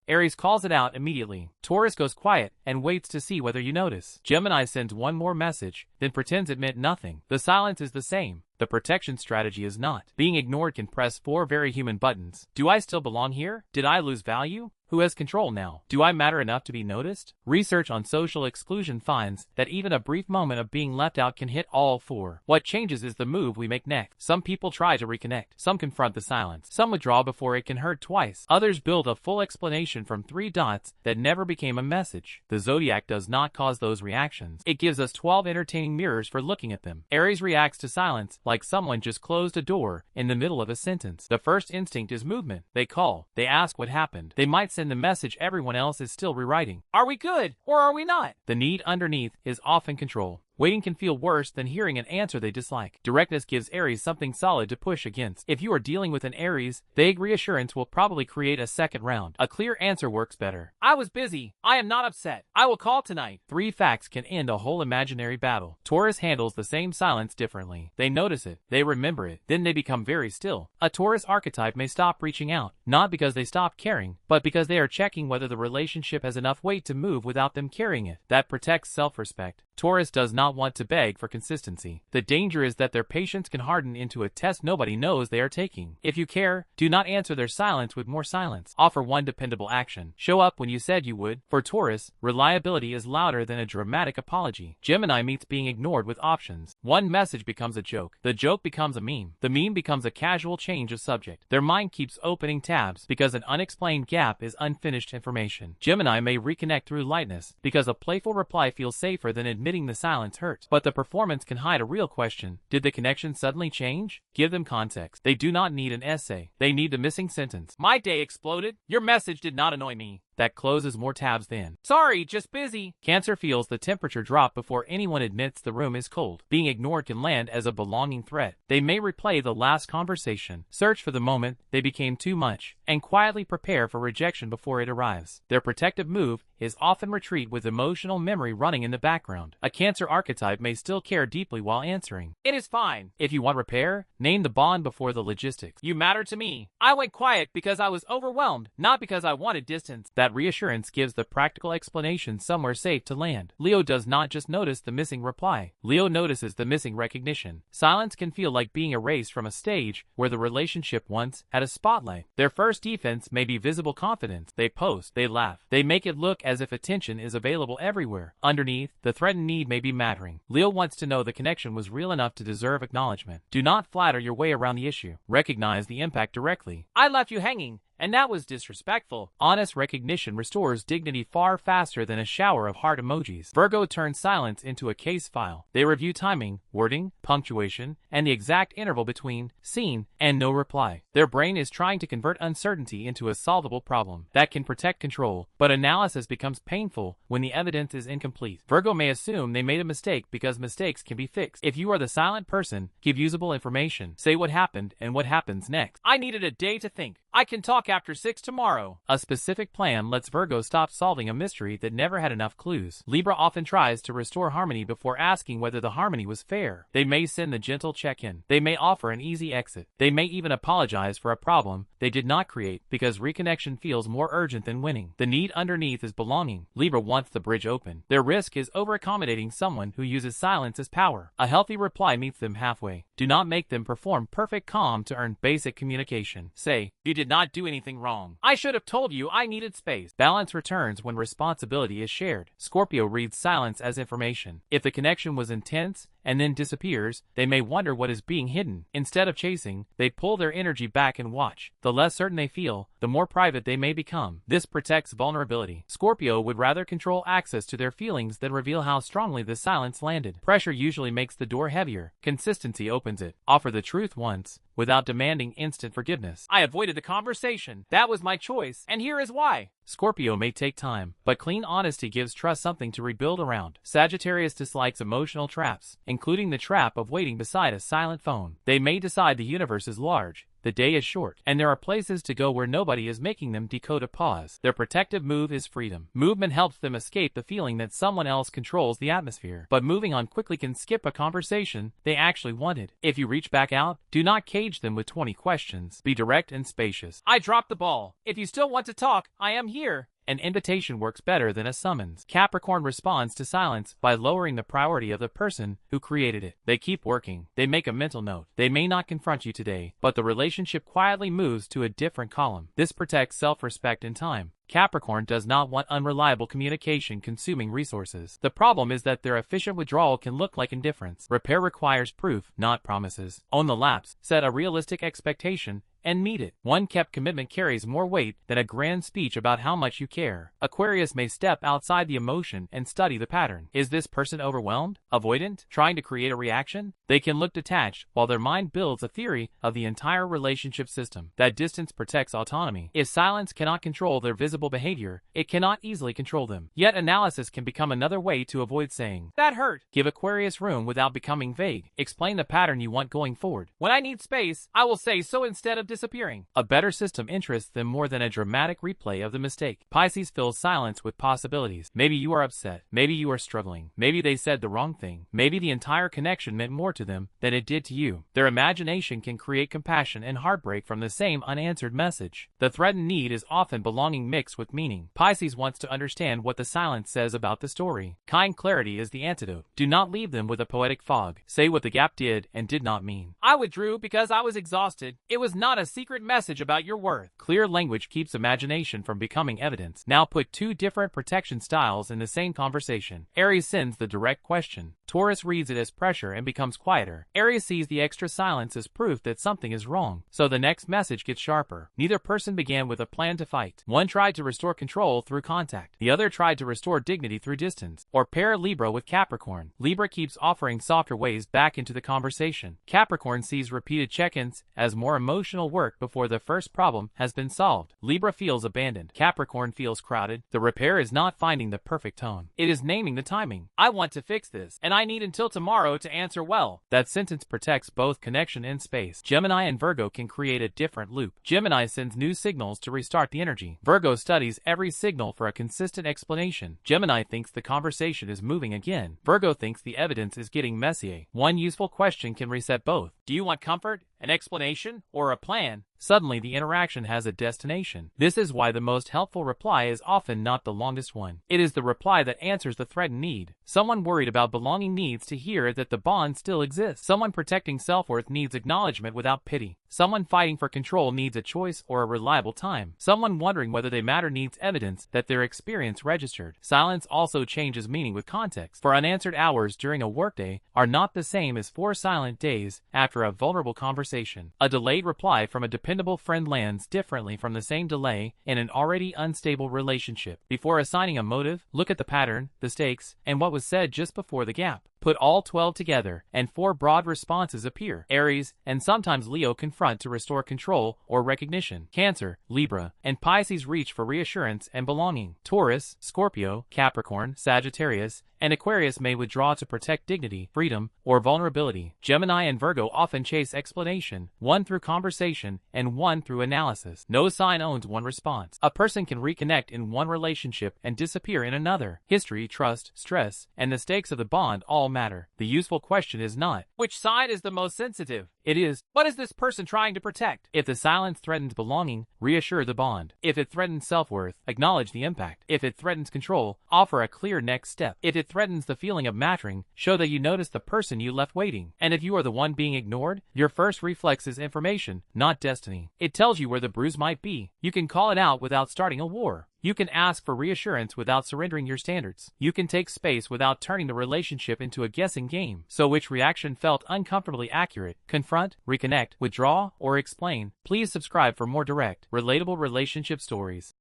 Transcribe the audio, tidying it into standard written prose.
Aries calls it out immediately. Taurus goes quiet and waits to see whether you notice. Gemini sends one more message, then pretends it meant nothing. The silence is the same. The protection strategy is not. Being ignored can press 4 very human buttons. Do I still belong here? Did I lose value? Who has control now? Do I matter enough to be noticed? Research on social exclusion finds that even a brief moment of being left out can hit all 4. What changes is the move we make next. Some people try to reconnect. Some confront the silence. Some withdraw before it can hurt twice. Others build a full explanation from 3 dots that never became a message. The Zodiac does not cause those reactions. It gives us 12 entertaining mirrors for looking at them. Aries reacts to silence like someone just closed a door in the middle of a sentence. The first instinct is movement. They call. They ask what happened. They might send the message everyone else is still rewriting. Are we good or are we not? The need underneath is often control. Waiting can feel worse than hearing an answer they dislike. Directness gives Aries something solid to push against. If you are dealing with an Aries, vague reassurance will probably create a second round. A clear answer works better. I was busy. I am not upset. I will call tonight. 3 facts can end a whole imaginary battle. Taurus handles the same silence differently. They notice it. They remember it. Then they become very still. A Taurus archetype may stop reaching out, not because they stop caring, but because they are checking whether the relationship has enough weight to move without them carrying it. That protects self-respect. Taurus does not want to beg for consistency. The danger is that their patience can harden into a test nobody knows they are taking. If you care, do not answer their silence with more silence. Offer one dependable action. Show up when you said you would. For Taurus, reliability is louder than a dramatic apology. Gemini meets being ignored with options. One message becomes a joke. The joke becomes a meme. The meme becomes a casual change of subject. Their mind keeps opening tabs because an unexplained gap is unfinished information. Gemini may reconnect through lightness because a playful reply feels safer than admitting the silence hurt. But the performance can hide a real question. Did the connection suddenly change? Give them context. They do not need an essay. They need the missing sentence. My day exploded. Your message did not annoy me. That closes more tabs than, sorry, just busy. Cancer feels the temperature drop before anyone admits the room is cold. Being ignored can land as a belonging threat. They may replay the last conversation, search for the moment they became too much, and quietly prepare for rejection before it arrives. Their protective move is often retreat with emotional memory running in the background. A Cancer archetype may still care deeply while answering. It is fine. If you want repair, name the bond before the logistics. You matter to me. I went quiet because I was overwhelmed, not because I wanted distance. That reassurance gives the practical explanation somewhere safe to land. Leo does not just notice the missing reply. Leo notices the missing recognition. Silence can feel like being erased from a stage where the relationship once had a spotlight. Their first defense may be visible confidence. They post, they laugh, they make it look as if attention is available everywhere. Underneath, the threatened need may be mattering. Leo wants to know the connection was real enough to deserve acknowledgement. Do not flatter your way around the issue. Recognize the impact directly. I left you hanging, and that was disrespectful. Honest recognition restores dignity far faster than a shower of heart emojis. Virgo turns silence into a case file. They review timing, wording, punctuation, and the exact interval between seen and no reply. Their brain is trying to convert uncertainty into a solvable problem. That can protect control, but analysis becomes painful when the evidence is incomplete. Virgo may assume they made a mistake because mistakes can be fixed. If you are the silent person, give usable information. Say what happened and what happens next. I needed a day to think. I can talk after 6 tomorrow. A specific plan lets Virgo stop solving a mystery that never had enough clues. Libra often tries to restore harmony before asking whether the harmony was fair. They may send the gentle check-in. They may offer an easy exit. They may even apologize for a problem they did not create because reconnection feels more urgent than winning. The need underneath is belonging. Libra wants the bridge open. Their risk is over-accommodating someone who uses silence as power. A healthy reply meets them halfway. Do not make them perform perfect calm to earn basic communication. Say, you did not do anything wrong. I should have told you I needed space. Balance returns when responsibility is shared. Scorpio reads silence as information. If the connection was intense and then disappears, they may wonder what is being hidden. Instead of chasing, they pull their energy back and watch. The less certain they feel, the more private they may become. This protects vulnerability. Scorpio would rather control access to their feelings than reveal how strongly the silence landed. Pressure usually makes the door heavier. Consistency opens it. Offer the truth once, without demanding instant forgiveness. I avoided the conversation. That was my choice, and here is why. Scorpio may take time, but clean honesty gives trust something to rebuild around. Sagittarius dislikes emotional traps, including the trap of waiting beside a silent phone. They may decide the universe is large, the day is short, and there are places to go where nobody is making them decode a pause. Their protective move is freedom. Movement helps them escape the feeling that someone else controls the atmosphere, but moving on quickly can skip a conversation they actually wanted. If you reach back out, do not cage them with 20 questions. Be direct and spacious. I dropped the ball. If you still want to talk, I am here. An invitation works better than a summons. Capricorn responds to silence by lowering the priority of the person who created it. They keep working. They make a mental note. They may not confront you today, but the relationship quietly moves to a different column. This protects self-respect and time. Capricorn does not want unreliable communication consuming resources. The problem is that their efficient withdrawal can look like indifference. Repair requires proof, not promises. Own the lapse. Set a realistic expectation and meet it. One kept commitment carries more weight than a grand speech about how much you care. Aquarius may step outside the emotion and study the pattern. Is this person overwhelmed? Avoidant? Trying to create a reaction? They can look detached while their mind builds a theory of the entire relationship system. That distance protects autonomy. If silence cannot control their visible behavior, it cannot easily control them. Yet analysis can become another way to avoid saying, "That hurt." Give Aquarius room without becoming vague. Explain the pattern you want going forward. When I need space, I will say so instead of disappearing. A better system interests them more than a dramatic replay of the mistake. Pisces fills silence with possibilities. Maybe you are upset. Maybe you are struggling. Maybe they said the wrong thing. Maybe the entire connection meant more to them than it did to you. Their imagination can create compassion and heartbreak from the same unanswered message. The threatened need is often belonging mixed with meaning. Pisces wants to understand what the silence says about the story. Kind clarity is the antidote. Do not leave them with a poetic fog. Say what the gap did and did not mean. I withdrew because I was exhausted. It was not a secret message about your worth. Clear language keeps imagination from becoming evidence. Now put two different protection styles in the same conversation. Aries sends the direct question. Taurus reads it as pressure and becomes quieter. Aries sees the extra silence as proof that something is wrong, so the next message gets sharper. Neither person began with a plan to fight. One tried to restore control through contact. The other tried to restore dignity through distance. Or pair Libra with Capricorn. Libra keeps offering softer ways back into the conversation. Capricorn sees repeated check-ins as more emotional work before the first problem has been solved. Libra feels abandoned. Capricorn feels crowded. The repair is not finding the perfect tone. It is naming the timing. I want to fix this, and I need until tomorrow to answer well. That sentence protects both connection and space. Gemini and Virgo can create a different loop. Gemini sends new signals to restart the energy. Virgo studies every signal for a consistent explanation. Gemini thinks the conversation is moving again. Virgo thinks the evidence is getting messy. One useful question can reset both. Do you want comfort, an explanation, or a plan? Suddenly the interaction has a destination. This is why the most helpful reply is often not the longest one. It is the reply that answers the threatened need. Someone worried about belonging needs to hear that the bond still exists. Someone protecting self-worth needs acknowledgement without pity. Someone fighting for control needs a choice or a reliable time. Someone wondering whether they matter needs evidence that their experience registered. Silence also changes meaning with context. For unanswered hours during a workday are not the same as 4 silent days after a vulnerable conversation. A delayed reply from a dependable friend lands differently from the same delay in an already unstable relationship. Before assigning a motive, look at the pattern, the stakes, and what was said just before the gap. Put all 12 together, and 4 broad responses appear. Aries, and sometimes Leo confront to restore control or recognition. Cancer, Libra, and Pisces reach for reassurance and belonging. Taurus, Scorpio, Capricorn, Sagittarius, and Aquarius may withdraw to protect dignity, freedom, or vulnerability. Gemini and Virgo often chase explanation, one through conversation and one through analysis. No sign owns one response. A person can reconnect in one relationship and disappear in another. History, trust, stress, and the stakes of the bond all matter. The useful question is not, which side is the most sensitive? It is, what is this person trying to protect? If the silence threatens belonging, reassure the bond. If it threatens self-worth, acknowledge the impact. If it threatens control, offer a clear next step. If it threatens the feeling of mattering, show that you notice the person you left waiting. And if you are the one being ignored, your first reflex is information, not destiny. It tells you where the bruise might be. You can call it out without starting a war. You can ask for reassurance without surrendering your standards. You can take space without turning the relationship into a guessing game. So which reaction felt uncomfortably accurate? Confront, reconnect, withdraw, or explain? Please subscribe for more direct, relatable relationship stories.